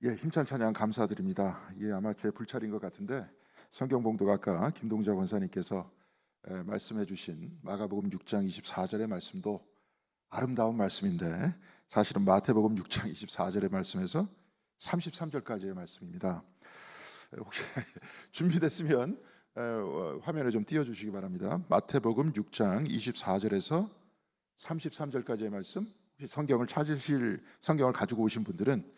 힘찬 찬양 감사드립니다. 아마 제 불찰인 것 같은데 성경 봉독 아까 김동자 권사님께서 말씀해 주신 마가복음 6장 24절의 말씀도 아름다운 말씀인데 사실은 마태복음 6장 24절의 말씀에서 33절까지의 말씀입니다. 혹시 준비됐으면 화면에 좀 띄워주시기 바랍니다. 마태복음 6장 24절에서 33절까지의 말씀, 혹시 성경을 가지고 오신 분들은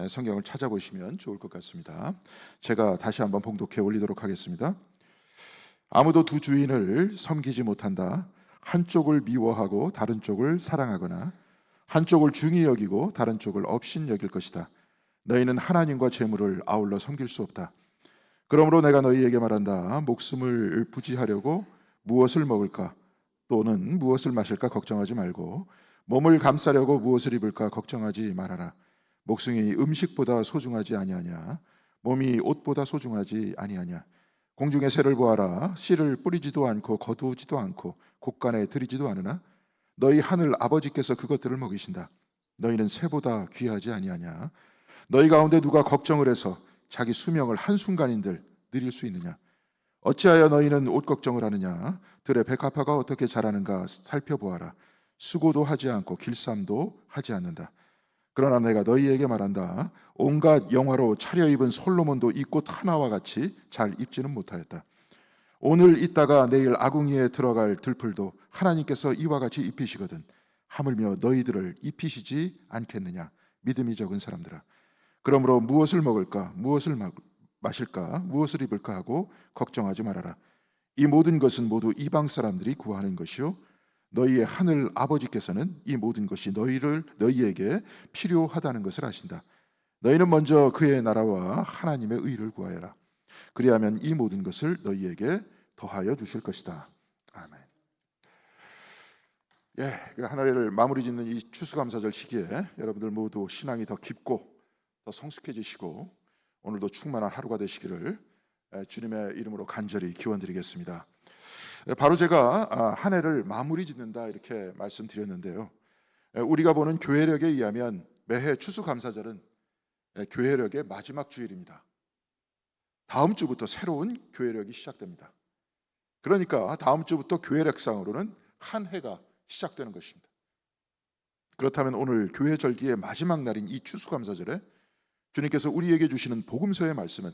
성경을 찾아보시면 좋을 것 같습니다. 제가 다시 한번 봉독해 올리도록 하겠습니다. 아무도 두 주인을 섬기지 못한다. 한쪽을 미워하고 다른 쪽을 사랑하거나 한쪽을 중히 여기고 다른 쪽을 업신 여길 것이다. 너희는 하나님과 재물을 아울러 섬길 수 없다. 그러므로 내가 너희에게 말한다. 목숨을 부지하려고 무엇을 먹을까 또는 무엇을 마실까 걱정하지 말고 몸을 감싸려고 무엇을 입을까 걱정하지 말아라. 목숨이 음식보다 소중하지 아니하냐? 몸이 옷보다 소중하지 아니하냐? 공중의 새를 보아라. 씨를 뿌리지도 않고 거두지도 않고 곡간에 들이지도 않으나 너희 하늘 아버지께서 그것들을 먹이신다. 너희는 새보다 귀하지 아니하냐? 너희 가운데 누가 걱정을 해서 자기 수명을 한순간인들 누릴 수 있느냐? 어찌하여 너희는 옷 걱정을 하느냐? 들의 백합화가 어떻게 자라는가 살펴보아라. 수고도 하지 않고 길쌈도 하지 않는다. 그러나 내가 너희에게 말한다. 온갖 영화로 차려입은 솔로몬도 이 꽃 하나와 같이 잘 입지는 못하였다. 오늘 있다가 내일 아궁이에 들어갈 들풀도 하나님께서 이와 같이 입히시거든. 하물며 너희들을 입히시지 않겠느냐? 믿음이 적은 사람들아. 그러므로 무엇을 먹을까? 무엇을 마실까? 무엇을 입을까 하고 걱정하지 말아라. 이 모든 것은 모두 이방 사람들이 구하는 것이요 너희의 하늘 아버지께서는 이 모든 것이 너희에게 필요하다는 것을 아신다. 너희는 먼저 그의 나라와 하나님의 의를 구하여라. 그리하면 이 모든 것을 너희에게 더하여 주실 것이다. 아멘. 그 하나를 마무리 짓는 이 추수감사절 시기에 여러분들 모두 신앙이 더 깊고 더 성숙해지시고 오늘도 충만한 하루가 되시기를 주님의 이름으로 간절히 기원드리겠습니다. 바로 제가 한 해를 마무리 짓는다 이렇게 말씀드렸는데요. 우리가 보는 교회력에 의하면 매해 추수감사절은 교회력의 마지막 주일입니다. 다음 주부터 새로운 교회력이 시작됩니다. 그러니까 다음 주부터 교회력상으로는 한 해가 시작되는 것입니다. 그렇다면 오늘 교회 절기의 마지막 날인 이 추수감사절에 주님께서 우리에게 주시는 복음서의 말씀은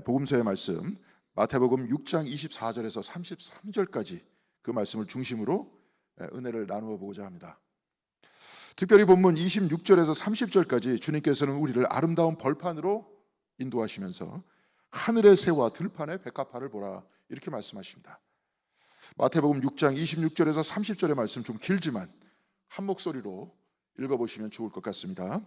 복음서의 말씀 마태복음 6장 24절에서 33절까지 그 말씀을 중심으로 은혜를 나누어 보고자 합니다. 특별히 본문 26절에서 30절까지 주님께서는 우리를 아름다운 벌판으로 인도하시면서 하늘의 새와 들판의 백합화를 보라 이렇게 말씀하십니다. 마태복음 6장 26절에서 30절의 말씀 좀 길지만 한 목소리로 읽어보시면 좋을 것 같습니다.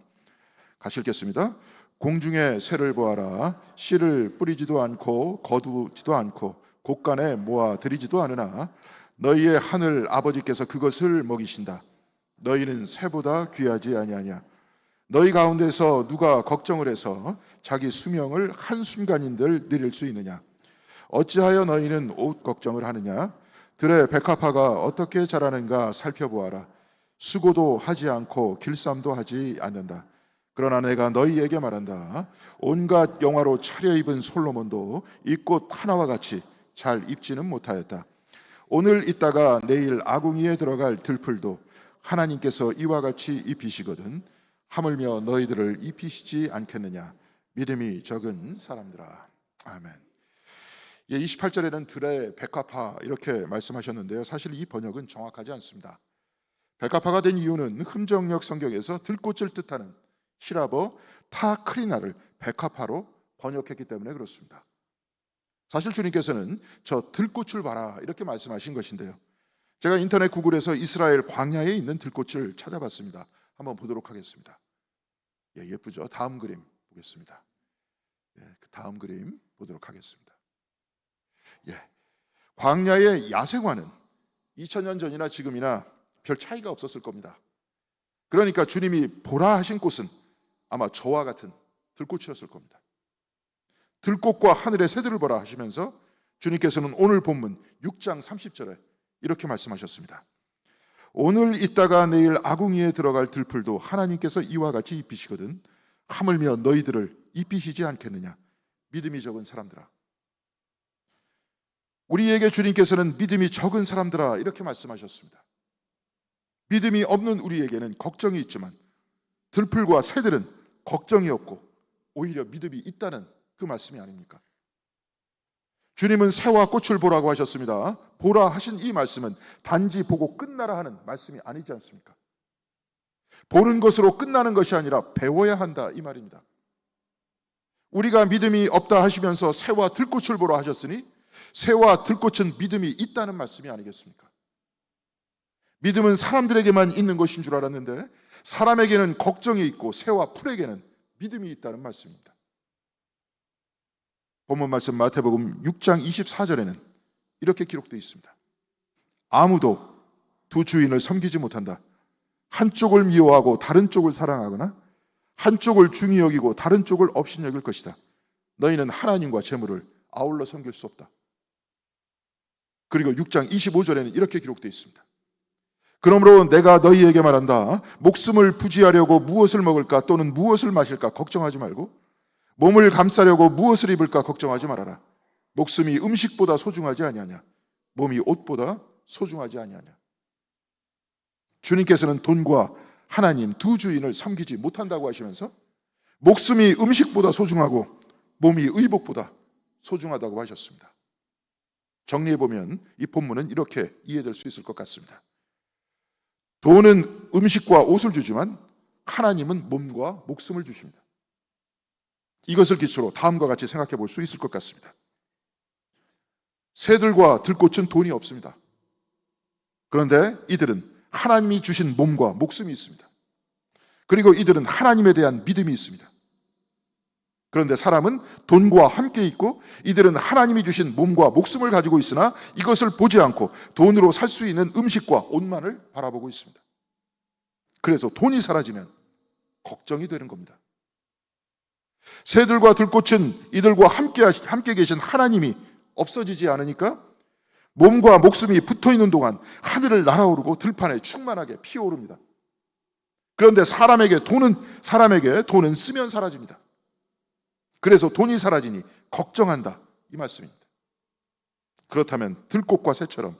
같이 읽겠습니다. 공중의 새를 보아라. 씨를 뿌리지도 않고 거두지도 않고 곡간에 모아 들이지도 않으나 너희의 하늘 아버지께서 그것을 먹이신다. 너희는 새보다 귀하지 아니하냐? 너희 가운데서 누가 걱정을 해서 자기 수명을 한순간인들 누릴 수 있느냐? 어찌하여 너희는 옷 걱정을 하느냐? 들의 백합화가 어떻게 자라는가 살펴보아라. 수고도 하지 않고 길쌈도 하지 않는다. 그러나 내가 너희에게 말한다. 온갖 영화로 차려입은 솔로몬도 이 꽃 하나와 같이 잘 입지는 못하였다. 오늘 있다가 내일 아궁이에 들어갈 들풀도 하나님께서 이와 같이 입히시거든. 하물며 너희들을 입히시지 않겠느냐? 믿음이 적은 사람들아. 아멘. 28절에는 들의 백합화 이렇게 말씀하셨는데요. 사실 이 번역은 정확하지 않습니다. 백합화가 된 이유는 흠정역 성경에서 들꽃을 뜻하는 히라버 타크리나를 백합화로 번역했기 때문에 그렇습니다. 사실 주님께서는 저 들꽃을 봐라 이렇게 말씀하신 것인데요. 제가 인터넷 구글에서 이스라엘 광야에 있는 들꽃을 찾아봤습니다. 한번 보도록 하겠습니다. 예쁘죠? 다음 그림 보겠습니다. 그 다음 그림 보도록 하겠습니다. 광야의 야생화는 2000년 전이나 지금이나 별 차이가 없었을 겁니다. 그러니까 주님이 보라 하신 꽃은 아마 저와 같은 들꽃이었을 겁니다. 들꽃과 하늘의 새들을 보라 하시면서 주님께서는 오늘 본문 6장 30절에 이렇게 말씀하셨습니다. 오늘 있다가 내일 아궁이에 들어갈 들풀도 하나님께서 이와 같이 입히시거든. 하물며 너희들을 입히시지 않겠느냐. 믿음이 적은 사람들아. 우리에게 주님께서는 믿음이 적은 사람들아 이렇게 말씀하셨습니다. 믿음이 없는 우리에게는 걱정이 있지만 들풀과 새들은 걱정이 없고 오히려 믿음이 있다는 그 말씀이 아닙니까? 주님은 새와 꽃을 보라고 하셨습니다. 보라 하신 이 말씀은 단지 보고 끝나라 하는 말씀이 아니지 않습니까? 보는 것으로 끝나는 것이 아니라 배워야 한다 이 말입니다. 우리가 믿음이 없다 하시면서 새와 들꽃을 보라 하셨으니 새와 들꽃은 믿음이 있다는 말씀이 아니겠습니까? 믿음은 사람들에게만 있는 것인 줄 알았는데 사람에게는 걱정이 있고 새와 풀에게는 믿음이 있다는 말씀입니다. 본문 말씀 마태복음 6장 24절에는 이렇게 기록되어 있습니다. 아무도 두 주인을 섬기지 못한다. 한쪽을 미워하고 다른 쪽을 사랑하거나 한쪽을 중히 여기고 다른 쪽을 업신 여길 것이다. 너희는 하나님과 재물을 아울러 섬길 수 없다. 그리고 6장 25절에는 이렇게 기록되어 있습니다. 그러므로 내가 너희에게 말한다. 목숨을 부지하려고 무엇을 먹을까 또는 무엇을 마실까 걱정하지 말고 몸을 감싸려고 무엇을 입을까 걱정하지 말아라. 목숨이 음식보다 소중하지 아니하냐. 몸이 옷보다 소중하지 아니하냐. 주님께서는 돈과 하나님 두 주인을 섬기지 못한다고 하시면서 목숨이 음식보다 소중하고 몸이 의복보다 소중하다고 하셨습니다. 정리해보면 이 본문은 이렇게 이해될 수 있을 것 같습니다. 돈은 음식과 옷을 주지만 하나님은 몸과 목숨을 주십니다. 이것을 기초로 다음과 같이 생각해 볼 수 있을 것 같습니다. 새들과 들꽃은 돈이 없습니다. 그런데 이들은 하나님이 주신 몸과 목숨이 있습니다. 그리고 이들은 하나님에 대한 믿음이 있습니다. 그런데 사람은 돈과 함께 있고 이들은 하나님이 주신 몸과 목숨을 가지고 있으나 이것을 보지 않고 돈으로 살 수 있는 음식과 옷만을 바라보고 있습니다. 그래서 돈이 사라지면 걱정이 되는 겁니다. 새들과 들꽃은 이들과 함께 계신 하나님이 없어지지 않으니까 몸과 목숨이 붙어있는 동안 하늘을 날아오르고 들판에 충만하게 피어오릅니다. 그런데 사람에게 돈은 쓰면 사라집니다. 그래서 돈이 사라지니 걱정한다 이 말씀입니다. 그렇다면 들꽃과 새처럼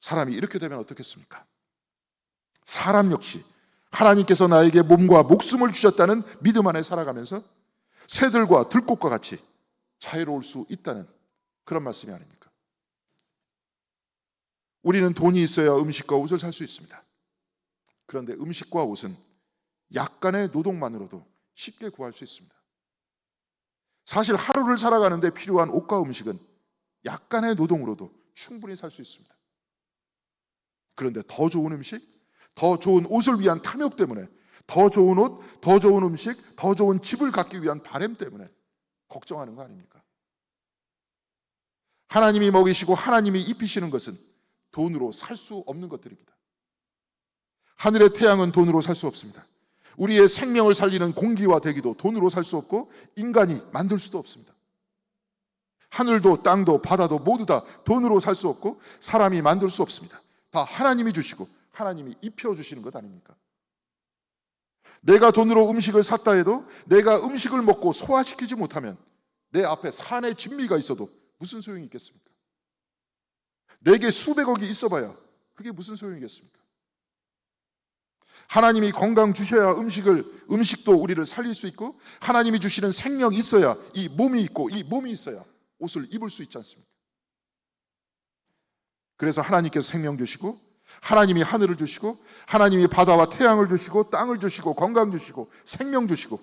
사람이 이렇게 되면 어떻겠습니까? 사람 역시 하나님께서 나에게 몸과 목숨을 주셨다는 믿음 안에 살아가면서 새들과 들꽃과 같이 자유로울 수 있다는 그런 말씀이 아닙니까? 우리는 돈이 있어야 음식과 옷을 살 수 있습니다. 그런데 음식과 옷은 약간의 노동만으로도 쉽게 구할 수 있습니다. 사실 하루를 살아가는데 필요한 옷과 음식은 약간의 노동으로도 충분히 살 수 있습니다. 그런데 더 좋은 음식, 더 좋은 옷을 위한 탐욕 때문에 더 좋은 옷, 더 좋은 음식, 더 좋은 집을 갖기 위한 바람 때문에 걱정하는 거 아닙니까? 하나님이 먹이시고 하나님이 입히시는 것은 돈으로 살 수 없는 것들입니다. 하늘의 태양은 돈으로 살 수 없습니다. 우리의 생명을 살리는 공기와 대기도 돈으로 살 수 없고 인간이 만들 수도 없습니다. 하늘도 땅도 바다도 모두 다 돈으로 살 수 없고 사람이 만들 수 없습니다. 다 하나님이 주시고 하나님이 입혀주시는 것 아닙니까? 내가 돈으로 음식을 샀다 해도 내가 음식을 먹고 소화시키지 못하면 내 앞에 산의 진미가 있어도 무슨 소용이 있겠습니까? 내게 수백억이 있어봐야 그게 무슨 소용이겠습니까? 하나님이 건강 주셔야 음식도 우리를 살릴 수 있고 하나님이 주시는 생명이 있어야 이 몸이 있고 이 몸이 있어야 옷을 입을 수 있지 않습니까? 그래서 하나님께서 생명 주시고 하나님이 하늘을 주시고 하나님이 바다와 태양을 주시고 땅을 주시고 건강 주시고 생명 주시고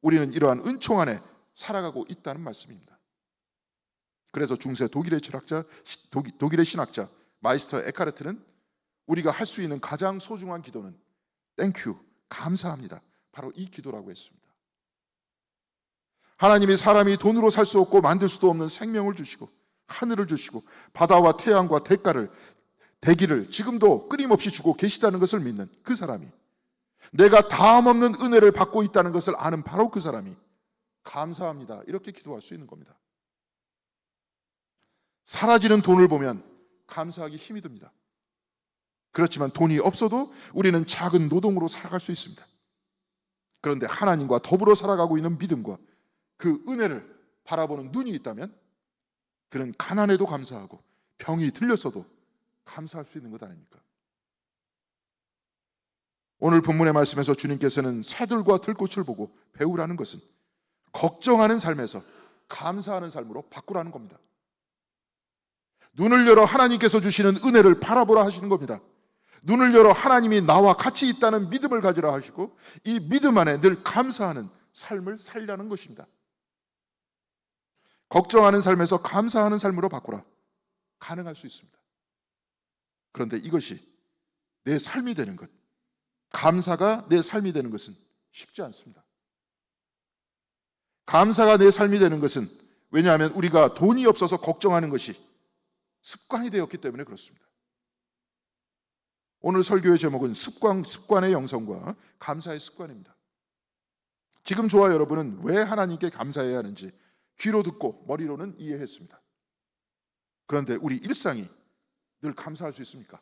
우리는 이러한 은총 안에 살아가고 있다는 말씀입니다. 그래서 중세 독일의 신학자 마이스터 에카르트는 우리가 할 수 있는 가장 소중한 기도는 땡큐, 감사합니다. 바로 이 기도라고 했습니다. 하나님이 사람이 돈으로 살 수 없고 만들 수도 없는 생명을 주시고 하늘을 주시고 바다와 태양과 대기를 지금도 끊임없이 주고 계시다는 것을 믿는 그 사람이, 내가 다음 없는 은혜를 받고 있다는 것을 아는 바로 그 사람이 감사합니다 이렇게 기도할 수 있는 겁니다. 사라지는 돈을 보면 감사하기 힘이 듭니다. 그렇지만 돈이 없어도 우리는 작은 노동으로 살아갈 수 있습니다. 그런데 하나님과 더불어 살아가고 있는 믿음과 그 은혜를 바라보는 눈이 있다면 그는 가난에도 감사하고 병이 들렸어도 감사할 수 있는 것 아닙니까? 오늘 본문의 말씀에서 주님께서는 새들과 들꽃을 보고 배우라는 것은 걱정하는 삶에서 감사하는 삶으로 바꾸라는 겁니다. 눈을 열어 하나님께서 주시는 은혜를 바라보라 하시는 겁니다. 눈을 열어 하나님이 나와 같이 있다는 믿음을 가지라 하시고 이 믿음 안에 늘 감사하는 삶을 살려는 것입니다. 걱정하는 삶에서 감사하는 삶으로 바꾸라. 가능할 수 있습니다. 그런데 이것이 내 삶이 되는 것, 감사가 내 삶이 되는 것은 쉽지 않습니다. 감사가 내 삶이 되는 것은 왜냐하면 우리가 돈이 없어서 걱정하는 것이 습관이 되었기 때문에 그렇습니다. 오늘 설교의 제목은 습관의 영성과 감사의 습관입니다. 지금 저와 여러분은 왜 하나님께 감사해야 하는지 귀로 듣고 머리로는 이해했습니다. 그런데 우리 일상이 늘 감사할 수 있습니까?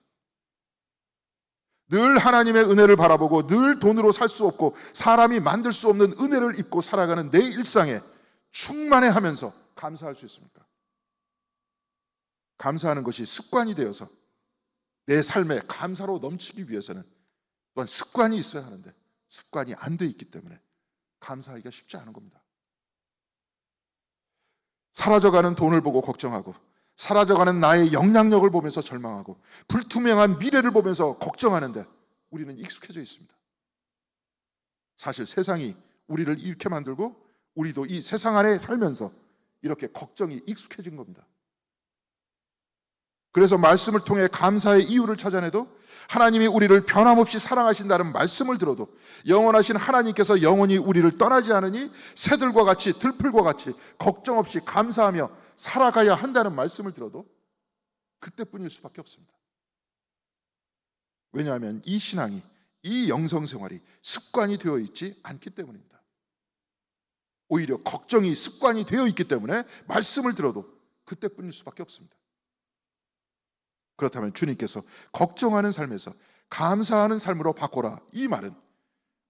늘 하나님의 은혜를 바라보고 늘 돈으로 살 수 없고 사람이 만들 수 없는 은혜를 입고 살아가는 내 일상에 충만해하면서 감사할 수 있습니까? 감사하는 것이 습관이 되어서 내 삶에 감사로 넘치기 위해서는 또한 습관이 있어야 하는데 습관이 안 돼 있기 때문에 감사하기가 쉽지 않은 겁니다. 사라져가는 돈을 보고 걱정하고 사라져가는 나의 영향력을 보면서 절망하고 불투명한 미래를 보면서 걱정하는데 우리는 익숙해져 있습니다. 사실 세상이 우리를 이렇게 만들고 우리도 이 세상 안에 살면서 이렇게 걱정이 익숙해진 겁니다. 그래서 말씀을 통해 감사의 이유를 찾아내도 하나님이 우리를 변함없이 사랑하신다는 말씀을 들어도 영원하신 하나님께서 영원히 우리를 떠나지 않으니 새들과 같이 들풀과 같이 걱정 없이 감사하며 살아가야 한다는 말씀을 들어도 그때뿐일 수밖에 없습니다. 왜냐하면 이 신앙이, 이 영성생활이 습관이 되어 있지 않기 때문입니다. 오히려 걱정이 습관이 되어 있기 때문에 말씀을 들어도 그때뿐일 수밖에 없습니다. 그렇다면 주님께서 걱정하는 삶에서 감사하는 삶으로 바꿔라, 이 말은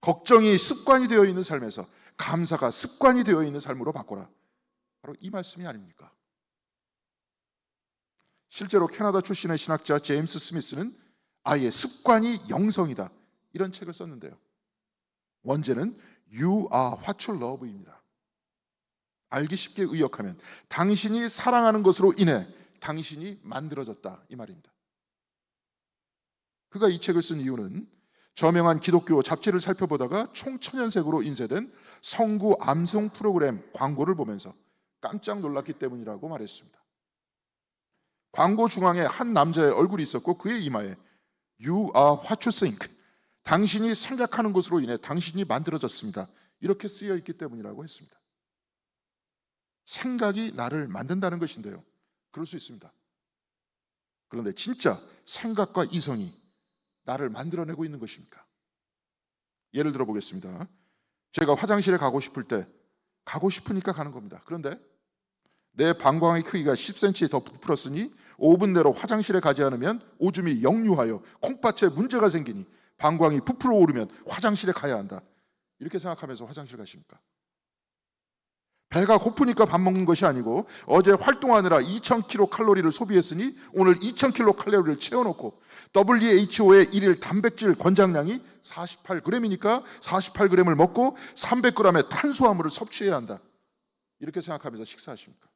걱정이 습관이 되어 있는 삶에서 감사가 습관이 되어 있는 삶으로 바꿔라, 바로 이 말씀이 아닙니까? 실제로 캐나다 출신의 신학자 제임스 스미스는 아예 습관이 영성이다, 이런 책을 썼는데요. 원제는 You are what you love입니다. 알기 쉽게 의역하면 당신이 사랑하는 것으로 인해 당신이 만들어졌다, 이 말입니다. 그가 이 책을 쓴 이유는 저명한 기독교 잡지를 살펴보다가 총천연색으로 인쇄된 성구 암송 프로그램 광고를 보면서 깜짝 놀랐기 때문이라고 말했습니다. 광고 중앙에 한 남자의 얼굴이 있었고 그의 이마에 You are what you think, 당신이 생각하는 것으로 인해 당신이 만들어졌습니다, 이렇게 쓰여 있기 때문이라고 했습니다. 생각이 나를 만든다는 것인데요, 그럴 수 있습니다. 그런데 진짜 생각과 이성이 나를 만들어내고 있는 것입니까? 예를 들어 보겠습니다. 제가 화장실에 가고 싶을 때 가고 싶으니까 가는 겁니다. 그런데 내 방광의 크기가 10cm 더 부풀었으니 5분 내로 화장실에 가지 않으면 오줌이 역류하여 콩팥에 문제가 생기니 방광이 부풀어 오르면 화장실에 가야 한다, 이렇게 생각하면서 화장실 가십니까? 배가 고프니까 밥 먹는 것이 아니고 어제 활동하느라 2000kcal 소비했으니 오늘 2000kcal 채워놓고 WHO의 일일 단백질 권장량이 48g이니까 48g을 먹고 300g의 탄수화물을 섭취해야 한다, 이렇게 생각하면서 식사하십니까?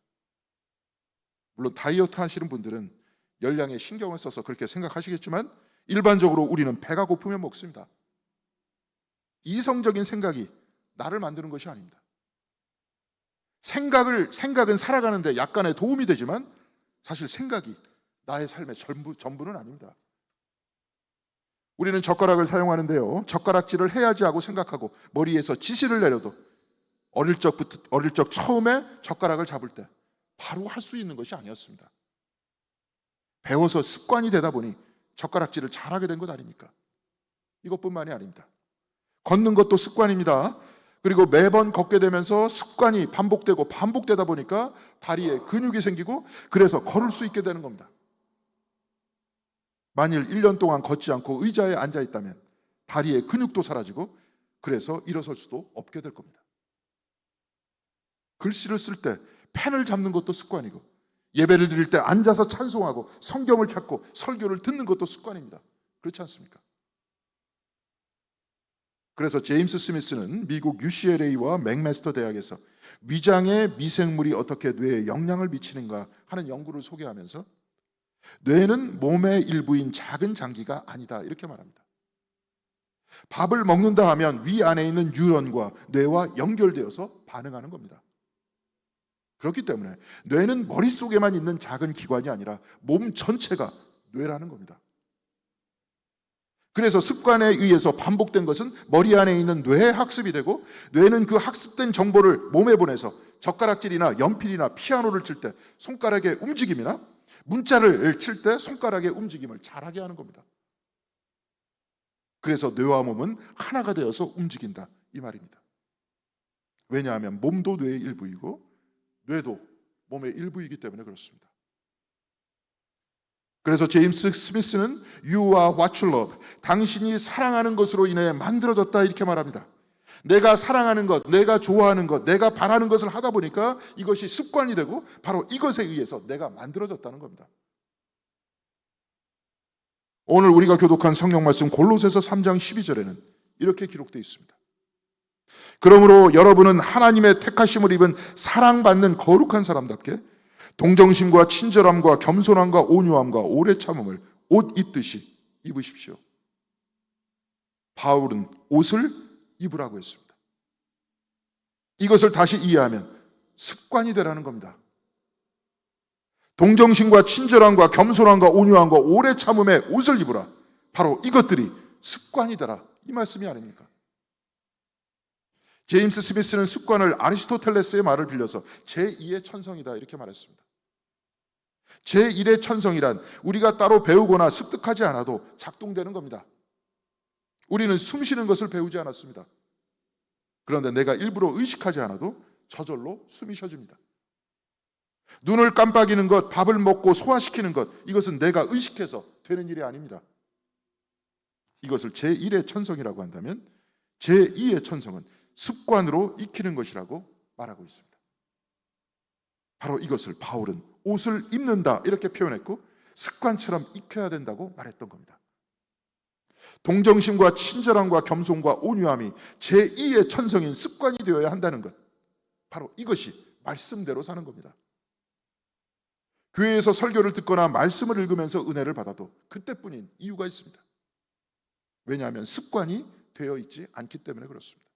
물론 다이어트 하시는 분들은 열량에 신경을 써서 그렇게 생각하시겠지만 일반적으로 우리는 배가 고프면 먹습니다. 이성적인 생각이 나를 만드는 것이 아닙니다. 생각은 살아가는데 약간의 도움이 되지만 사실 생각이 나의 삶의 전부는 아닙니다. 우리는 젓가락을 사용하는데요, 젓가락질을 해야지 하고 생각하고 머리에서 지시를 내려도 어릴 적 처음에 젓가락을 잡을 때 바로 할 수 있는 것이 아니었습니다. 배워서 습관이 되다 보니 젓가락질을 잘하게 된 것 아닙니까? 이것뿐만이 아닙니다. 걷는 것도 습관입니다. 그리고 매번 걷게 되면서 습관이 반복되다 보니까 다리에 근육이 생기고 그래서 걸을 수 있게 되는 겁니다. 만일 1년 동안 걷지 않고 의자에 앉아 있다면 다리에 근육도 사라지고 그래서 일어설 수도 없게 될 겁니다. 글씨를 쓸 때 펜을 잡는 것도 습관이고, 예배를 드릴 때 앉아서 찬송하고 성경을 찾고 설교를 듣는 것도 습관입니다. 그렇지 않습니까? 그래서 제임스 스미스는 미국 UCLA와 맥마스터 대학에서 위장의 미생물이 어떻게 뇌에 영향을 미치는가 하는 연구를 소개하면서 뇌는 몸의 일부인 작은 장기가 아니다 이렇게 말합니다. 밥을 먹는다 하면 위 안에 있는 뉴런과 뇌와 연결되어서 반응하는 겁니다. 그렇기 때문에 뇌는 머릿속에만 있는 작은 기관이 아니라 몸 전체가 뇌라는 겁니다. 그래서 습관에 의해서 반복된 것은 머리 안에 있는 뇌의 학습이 되고, 뇌는 그 학습된 정보를 몸에 보내서 젓가락질이나 연필이나 피아노를 칠 때 손가락의 움직임이나 문자를 칠 때 손가락의 움직임을 잘하게 하는 겁니다. 그래서 뇌와 몸은 하나가 되어서 움직인다 이 말입니다. 왜냐하면 몸도 뇌의 일부이고 뇌도 몸의 일부이기 때문에 그렇습니다. 그래서 제임스 스미스는 You are what you love, 당신이 사랑하는 것으로 인해 만들어졌다 이렇게 말합니다. 내가 사랑하는 것, 내가 좋아하는 것, 내가 바라는 것을 하다 보니까 이것이 습관이 되고 바로 이것에 의해서 내가 만들어졌다는 겁니다. 오늘 우리가 교독한 성경 말씀 골로새서 3장 12절에는 이렇게 기록되어 있습니다. 그러므로 여러분은 하나님의 택하심을 입은 사랑받는 거룩한 사람답게 동정심과 친절함과 겸손함과 온유함과 오래 참음을 옷 입듯이 입으십시오. 바울은 옷을 입으라고 했습니다. 이것을 다시 이해하면 습관이 되라는 겁니다. 동정심과 친절함과 겸손함과 온유함과 오래 참음의 옷을 입으라. 바로 이것들이 습관이 되라 이 말씀이 아닙니까? 제임스 스미스는 습관을 아리스토텔레스의 말을 빌려서 제2의 천성이다 이렇게 말했습니다. 제1의 천성이란 우리가 따로 배우거나 습득하지 않아도 작동되는 겁니다. 우리는 숨 쉬는 것을 배우지 않았습니다. 그런데 내가 일부러 의식하지 않아도 저절로 숨이 쉬어집니다. 눈을 깜빡이는 것, 밥을 먹고 소화시키는 것, 이것은 내가 의식해서 되는 일이 아닙니다. 이것을 제1의 천성이라고 한다면 제2의 천성은 습관으로 익히는 것이라고 말하고 있습니다. 바로 이것을 바울은 옷을 입는다 이렇게 표현했고 습관처럼 익혀야 된다고 말했던 겁니다. 동정심과 친절함과 겸손과 온유함이 제2의 천성인 습관이 되어야 한다는 것, 바로 이것이 말씀대로 사는 겁니다. 교회에서 설교를 듣거나 말씀을 읽으면서 은혜를 받아도 그때뿐인 이유가 있습니다. 왜냐하면 습관이 되어 있지 않기 때문에 그렇습니다.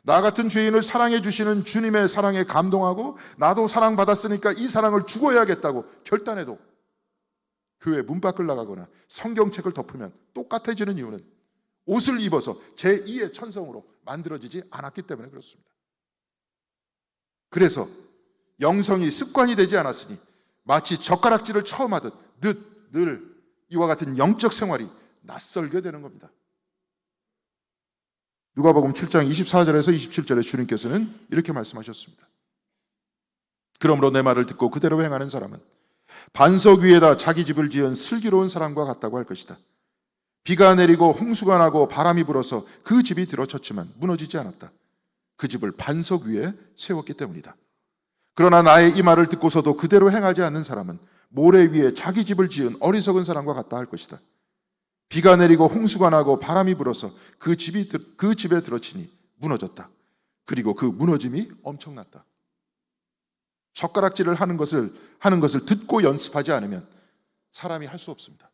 나 같은 죄인을 사랑해 주시는 주님의 사랑에 감동하고 나도 사랑받았으니까 이 사랑을 죽어야겠다고 결단해도 교회 문 밖을 나가거나 성경책을 덮으면 똑같아지는 이유는 옷을 입어서 제2의 천성으로 만들어지지 않았기 때문에 그렇습니다. 그래서 영성이 습관이 되지 않았으니 마치 젓가락질을 처음 하듯 늘 이와 같은 영적 생활이 낯설게 되는 겁니다. 누가복음 7장 24절에서 27절에 주님께서는 이렇게 말씀하셨습니다. 그러므로 내 말을 듣고 그대로 행하는 사람은 반석 위에다 자기 집을 지은 슬기로운 사람과 같다고 할 것이다. 비가 내리고 홍수가 나고 바람이 불어서 그 집이 들어쳤지만 무너지지 않았다. 그 집을 반석 위에 세웠기 때문이다. 그러나 나의 이 말을 듣고서도 그대로 행하지 않는 사람은 모래 위에 자기 집을 지은 어리석은 사람과 같다 할 것이다. 비가 내리고 홍수가 나고 바람이 불어서 그 집에 들어치니 무너졌다. 그리고 그 무너짐이 엄청났다. 젓가락질을 하는 것을 듣고 연습하지 않으면 사람이 할 수 없습니다.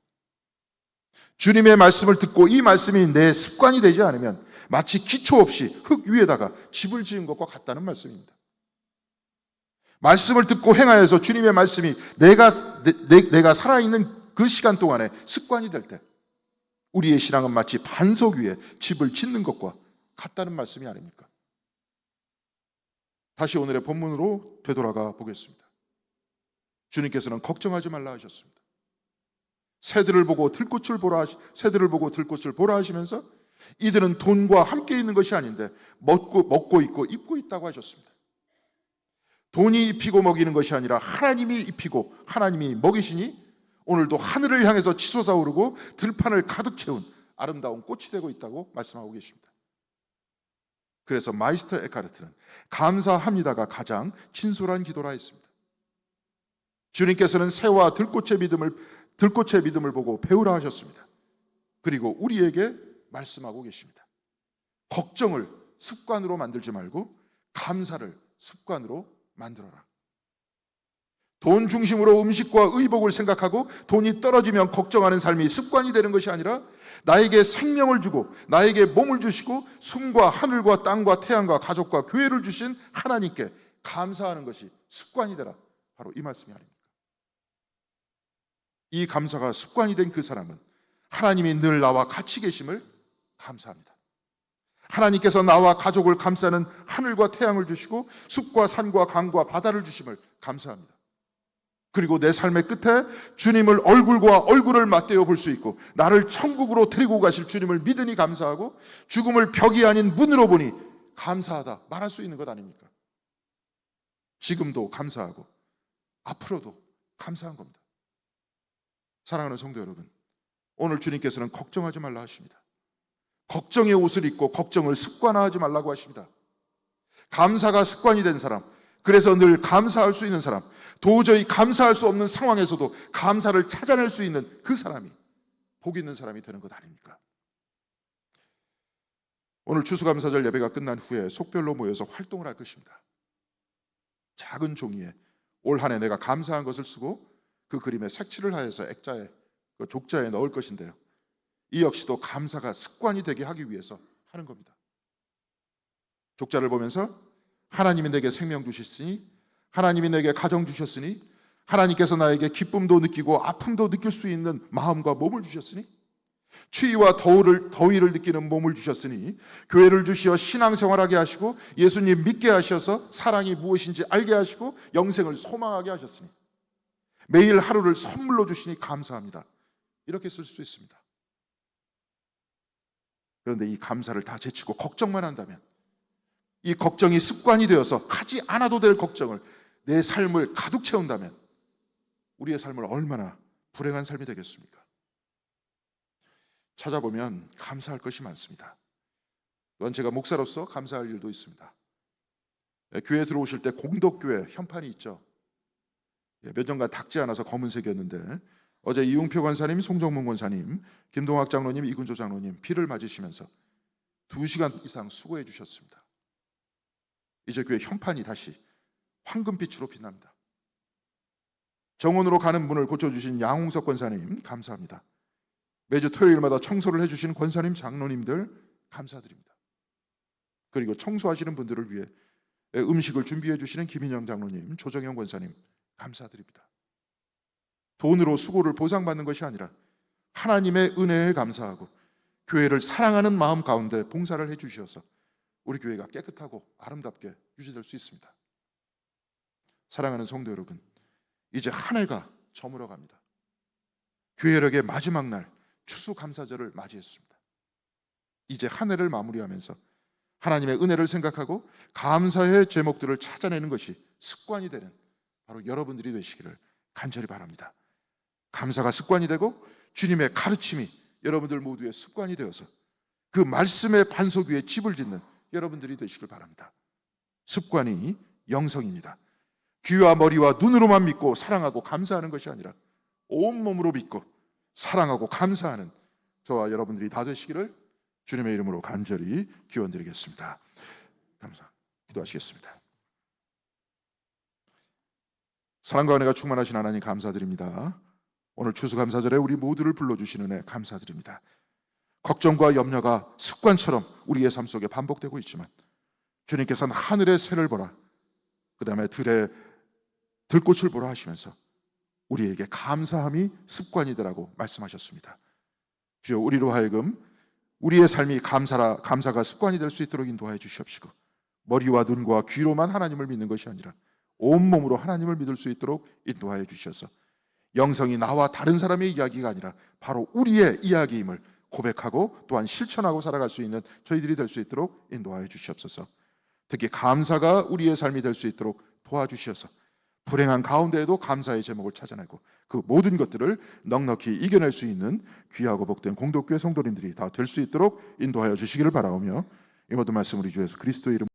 주님의 말씀을 듣고 이 말씀이 내 습관이 되지 않으면 마치 기초 없이 흙 위에다가 집을 지은 것과 같다는 말씀입니다. 말씀을 듣고 행하여서 주님의 말씀이 내가 살아있는 그 시간 동안에 습관이 될 때 우리의 신앙은 마치 반석 위에 집을 짓는 것과 같다는 말씀이 아닙니까? 다시 오늘의 본문으로 되돌아가 보겠습니다. 주님께서는 걱정하지 말라 하셨습니다. 새들을 보고 들꽃을 보라 하시면서 이들은 돈과 함께 있는 것이 아닌데 먹고 있고 입고 있다고 하셨습니다. 돈이 입히고 먹이는 것이 아니라 하나님이 입히고 하나님이 먹이시니 오늘도 하늘을 향해서 치솟아 오르고 들판을 가득 채운 아름다운 꽃이 되고 있다고 말씀하고 계십니다. 그래서 마이스터 에카르트는 감사합니다가 가장 진솔한 기도라 했습니다. 주님께서는 새와 들꽃의 믿음을 보고 배우라 하셨습니다. 그리고 우리에게 말씀하고 계십니다. 걱정을 습관으로 만들지 말고 감사를 습관으로 만들어라. 돈 중심으로 음식과 의복을 생각하고 돈이 떨어지면 걱정하는 삶이 습관이 되는 것이 아니라 나에게 생명을 주고 나에게 몸을 주시고 숨과 하늘과 땅과 태양과 가족과 교회를 주신 하나님께 감사하는 것이 습관이 되라. 바로 이 말씀이 아닙니까? 이 감사가 습관이 된 그 사람은 하나님이 늘 나와 같이 계심을 감사합니다. 하나님께서 나와 가족을 감싸는 하늘과 태양을 주시고 숲과 산과 강과 바다를 주심을 감사합니다. 그리고 내 삶의 끝에 주님을 얼굴과 얼굴을 맞대어 볼 수 있고 나를 천국으로 데리고 가실 주님을 믿으니 감사하고 죽음을 벽이 아닌 문으로 보니 감사하다 말할 수 있는 것 아닙니까? 지금도 감사하고 앞으로도 감사한 겁니다. 사랑하는 성도 여러분, 오늘 주님께서는 걱정하지 말라 하십니다. 걱정의 옷을 입고 걱정을 습관화하지 말라고 하십니다. 감사가 습관이 된 사람, 그래서 늘 감사할 수 있는 사람, 도저히 감사할 수 없는 상황에서도 감사를 찾아낼 수 있는 그 사람이 복 있는 사람이 되는 것 아닙니까? 오늘 추수감사절 예배가 끝난 후에 속별로 모여서 활동을 할 것입니다. 작은 종이에 올 한 해 내가 감사한 것을 쓰고 그 그림에 색칠을 하여서 액자에, 그 족자에 넣을 것인데요, 이 역시도 감사가 습관이 되게 하기 위해서 하는 겁니다. 족자를 보면서 하나님이 내게 생명 주셨으니, 하나님이 내게 가정 주셨으니, 하나님께서 나에게 기쁨도 느끼고 아픔도 느낄 수 있는 마음과 몸을 주셨으니, 추위와 더위를 느끼는 몸을 주셨으니, 교회를 주시어 신앙생활하게 하시고 예수님 믿게 하셔서 사랑이 무엇인지 알게 하시고 영생을 소망하게 하셨으니, 매일 하루를 선물로 주시니 감사합니다. 이렇게 쓸 수 있습니다. 그런데 이 감사를 다 제치고 걱정만 한다면, 이 걱정이 습관이 되어서 하지 않아도 될 걱정을 내 삶을 가득 채운다면 우리의 삶을 얼마나 불행한 삶이 되겠습니까? 찾아보면 감사할 것이 많습니다. 또한 제가 목사로서 감사할 일도 있습니다. 교회에 들어오실 때 공덕교회 현판이 있죠. 몇 년간 닦지 않아서 검은색이었는데 어제 이웅표 권사님, 송정문 권사님, 김동학 장로님, 이근조 장로님 비를 맞으시면서 2시간 이상 수고해 주셨습니다. 이제 교회 현판이 다시 황금빛으로 빛납니다. 정원으로 가는 문을 고쳐주신 양홍석 권사님 감사합니다. 매주 토요일마다 청소를 해주시는 권사님, 장로님들 감사드립니다. 그리고 청소하시는 분들을 위해 음식을 준비해 주시는 김인영 장로님, 조정영 권사님 감사드립니다. 돈으로 수고를 보상받는 것이 아니라 하나님의 은혜에 감사하고 교회를 사랑하는 마음 가운데 봉사를 해주셔서 우리 교회가 깨끗하고 아름답게 유지될 수 있습니다. 사랑하는 성도 여러분, 이제 한 해가 저물어 갑니다. 교회력의 마지막 날 추수감사절을 맞이했습니다. 이제 한 해를 마무리하면서 하나님의 은혜를 생각하고 감사의 제목들을 찾아내는 것이 습관이 되는 바로 여러분들이 되시기를 간절히 바랍니다. 감사가 습관이 되고 주님의 가르침이 여러분들 모두의 습관이 되어서 그 말씀의 반석 위에 집을 짓는 여러분들이 되시길 바랍니다. 습관이 영성입니다. 귀와 머리와 눈으로만 믿고 사랑하고 감사하는 것이 아니라 온몸으로 믿고 사랑하고 감사하는 저와 여러분들이 다 되시기를 주님의 이름으로 간절히 기원드리겠습니다. 기도하시겠습니다. 사랑과 은혜가 충만하신 하나님 감사드립니다. 오늘 추수감사절에 우리 모두를 불러주시는 은혜 감사드립니다. 걱정과 염려가 습관처럼 우리의 삶 속에 반복되고 있지만 주님께서는 하늘의 새를 보라, 그 다음에 들꽃을 보라 하시면서 우리에게 감사함이 습관이 되라고 말씀하셨습니다. 주여, 우리로 하여금 우리의 삶이 감사가 습관이 될 수 있도록 인도하여 주시옵시고 머리와 눈과 귀로만 하나님을 믿는 것이 아니라 온몸으로 하나님을 믿을 수 있도록 인도하여 주셔서 영성이 나와 다른 사람의 이야기가 아니라 바로 우리의 이야기임을 고백하고 또한 실천하고 살아갈 수 있는 저희들이 될 수 있도록 인도하여 주시옵소서. 특히 감사가 우리의 삶이 될 수 있도록 도와주셔서 불행한 가운데에도 감사의 제목을 찾아내고 그 모든 것들을 넉넉히 이겨낼 수 있는 귀하고 복된 공덕교회 성도님들이 다 될 수 있도록 인도하여 주시기를 바라오며 이 모든 말씀 우리 주 예수 그리스도의 이름